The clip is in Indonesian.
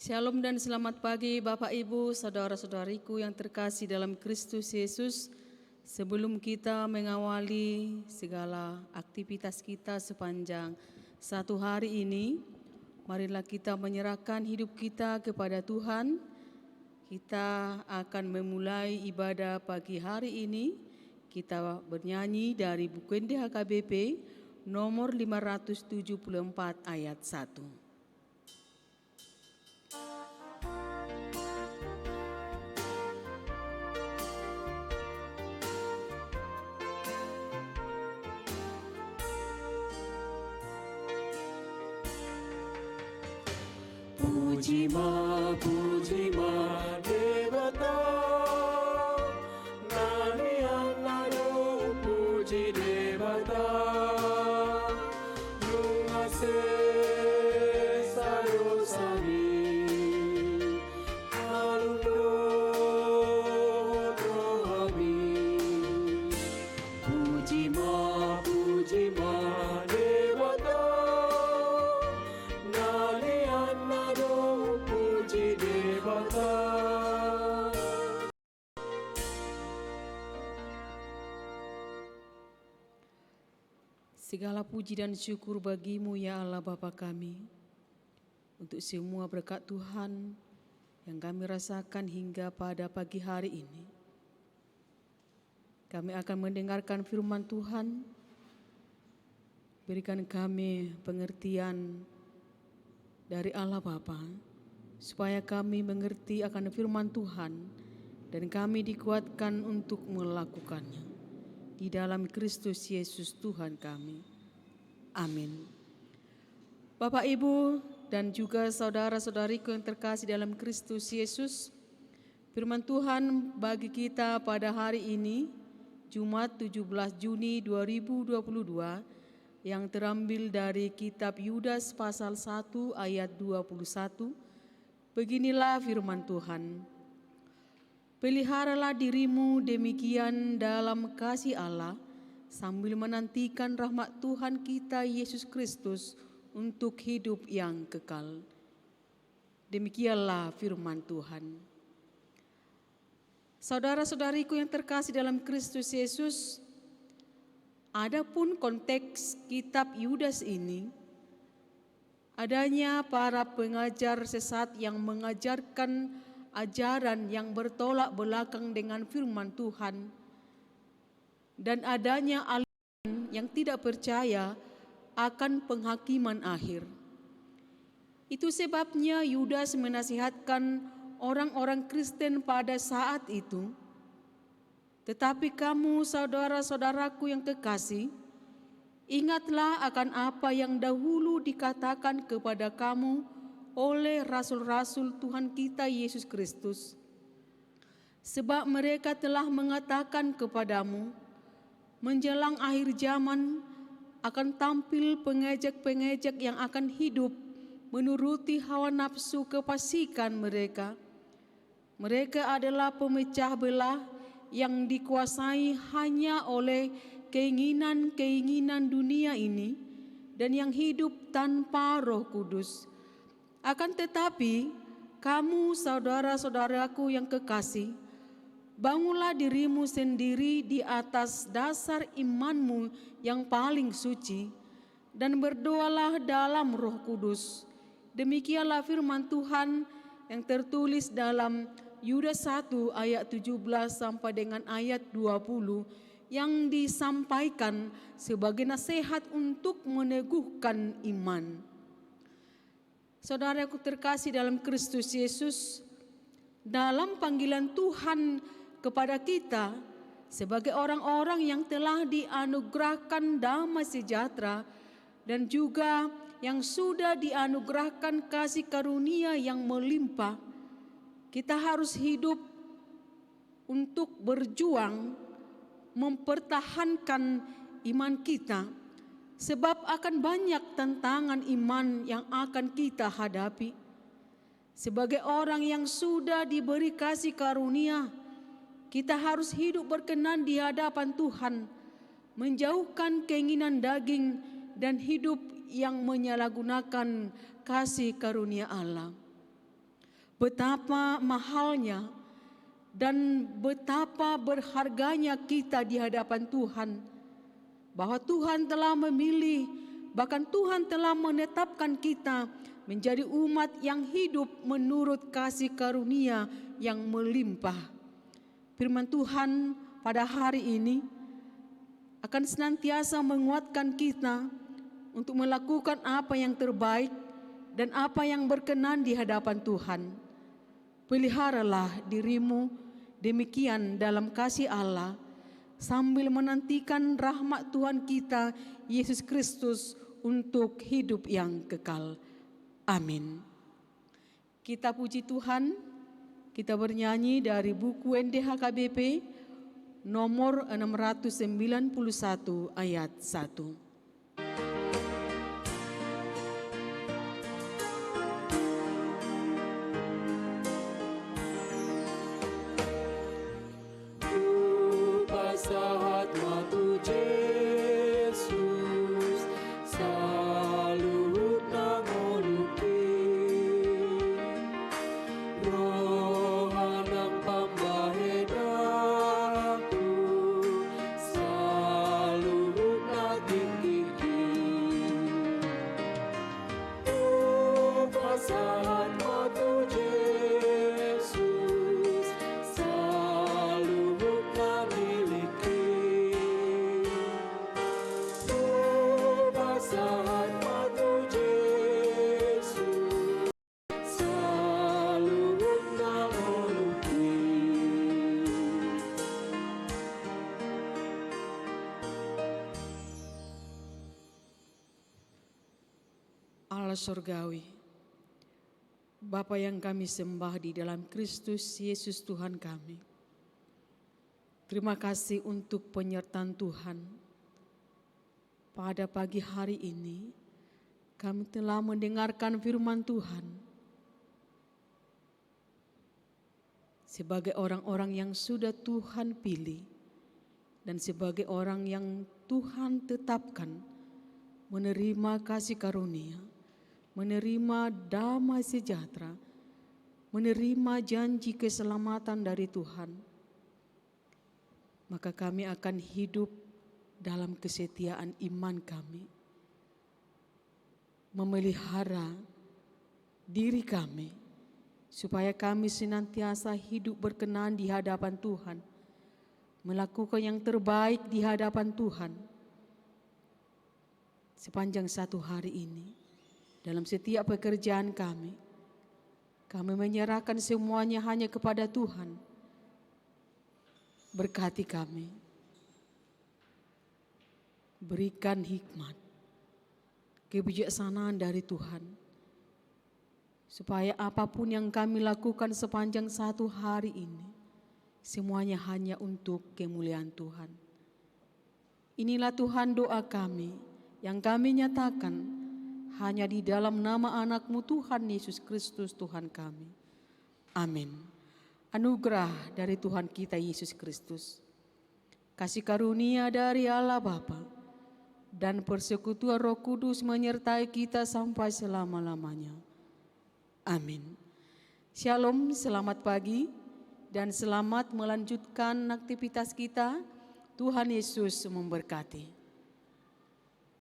Shalom dan selamat pagi Bapak Ibu, saudara-saudariku yang terkasih dalam Kristus Yesus. Sebelum kita mengawali segala aktivitas kita sepanjang satu hari ini, marilah kita menyerahkan hidup kita kepada Tuhan. Kita akan memulai ibadah pagi hari ini. Kita bernyanyi dari buku NDHKBP nomor 574 ayat 1. Pujima Devata, Nani Annado Puji Devata, Nungase Sarosani, Alundo Rohami, Pujima Devata, Nani Annado Puji Devata. Segala puji dan syukur bagimu ya Allah Bapa kami, untuk semua berkat Tuhan yang kami rasakan hingga pada pagi hari ini. Kami akan mendengarkan firman Tuhan. Berikan kami pengertian dari Allah Bapa, supaya kami mengerti akan firman Tuhan dan kami dikuatkan untuk melakukannya. Di dalam Kristus Yesus Tuhan kami. Amin. Bapak, Ibu, dan juga saudara-saudariku yang terkasih dalam Kristus Yesus, firman Tuhan bagi kita pada hari ini, Jumat 17 Juni 2022, yang terambil dari kitab Yudas pasal 1 ayat 21, beginilah firman Tuhan. Peliharalah dirimu demikian dalam kasih Allah, sambil menantikan rahmat Tuhan kita Yesus Kristus untuk hidup yang kekal. Demikianlah firman Tuhan. Saudara-saudariku yang terkasih dalam Kristus Yesus, adapun konteks kitab Yudas ini, adanya para pengajar sesat yang mengajarkan ajaran yang bertolak belakang dengan firman Tuhan, dan adanya aliran yang tidak percaya akan penghakiman akhir. Itu sebabnya Yudas menasihatkan orang-orang Kristen pada saat itu, tetapi kamu saudara-saudaraku yang kekasih, ingatlah akan apa yang dahulu dikatakan kepada kamu oleh rasul-rasul Tuhan kita Yesus Kristus. Sebab mereka telah mengatakan kepadamu, menjelang akhir zaman akan tampil pengejek-pengejek yang akan hidup menuruti hawa nafsu kefasikan mereka. Mereka adalah pemecah belah yang dikuasai hanya oleh keinginan-keinginan dunia ini dan yang hidup tanpa Roh Kudus. Akan tetapi, kamu saudara-saudaraku yang kekasih, bangunlah dirimu sendiri di atas dasar imanmu yang paling suci, dan berdoalah dalam Roh Kudus. Demikianlah firman Tuhan yang tertulis dalam Yudas 1 ayat 17 sampai dengan ayat 20, yang disampaikan sebagai nasihat untuk meneguhkan iman. Saudaraku terkasih dalam Kristus Yesus, dalam panggilan Tuhan kepada kita sebagai orang-orang yang telah dianugerahkan damai sejahtera dan juga yang sudah dianugerahkan kasih karunia yang melimpah, kita harus hidup untuk berjuang mempertahankan iman kita. Sebab akan banyak tantangan iman yang akan kita hadapi. Sebagai orang yang sudah diberi kasih karunia, kita harus hidup berkenan di hadapan Tuhan, menjauhkan keinginan daging dan hidup yang menyalahgunakan kasih karunia Allah. betapa mahalnya dan betapa berharganya kita di hadapan Tuhan. Bahwa Tuhan telah memilih, bahkan Tuhan telah menetapkan kita menjadi umat yang hidup menurut kasih karunia yang melimpah. Firman Tuhan pada hari ini akan senantiasa menguatkan kita untuk melakukan apa yang terbaik dan apa yang berkenan di hadapan Tuhan. Peliharalah dirimu demikian dalam kasih Allah, sambil menantikan rahmat Tuhan kita Yesus Kristus untuk hidup yang kekal. Amin. Kita puji Tuhan, kita bernyanyi dari buku NDHKBP nomor 691 ayat 1. Saat matu Jesus salut nangoluki rohanang pambahedaku salut natinggi saat matu Jesus salut namiliki saat matu Jesus salut namoluki. Allah surgawi, Bapa yang kami sembah di dalam Kristus Yesus Tuhan kami. Terima kasih untuk penyertaan Tuhan. Pada pagi hari ini, kami telah mendengarkan firman Tuhan. Sebagai orang-orang yang sudah Tuhan pilih dan sebagai orang yang Tuhan tetapkan menerima kasih karunia, menerima damai sejahtera, menerima janji keselamatan dari Tuhan, maka kami akan hidup dalam kesetiaan iman kami, memelihara diri kami, supaya kami senantiasa hidup berkenan di hadapan Tuhan, melakukan yang terbaik di hadapan Tuhan. Sepanjang satu hari ini, dalam setiap pekerjaan kami menyerahkan semuanya hanya kepada Tuhan. Berkati kami, berikan hikmat, kebijaksanaan dari Tuhan, supaya apapun yang kami lakukan sepanjang satu hari ini, semuanya hanya untuk kemuliaan Tuhan. Inilah Tuhan doa kami yang kami nyatakan hanya di dalam nama anak-Mu Tuhan Yesus Kristus Tuhan kami. Amin. Anugerah dari Tuhan kita Yesus Kristus, kasih karunia dari Allah Bapa, dan persekutuan Roh Kudus menyertai kita sampai selama-lamanya. Amin. Shalom, selamat pagi, dan selamat melanjutkan aktivitas kita. Tuhan Yesus memberkati.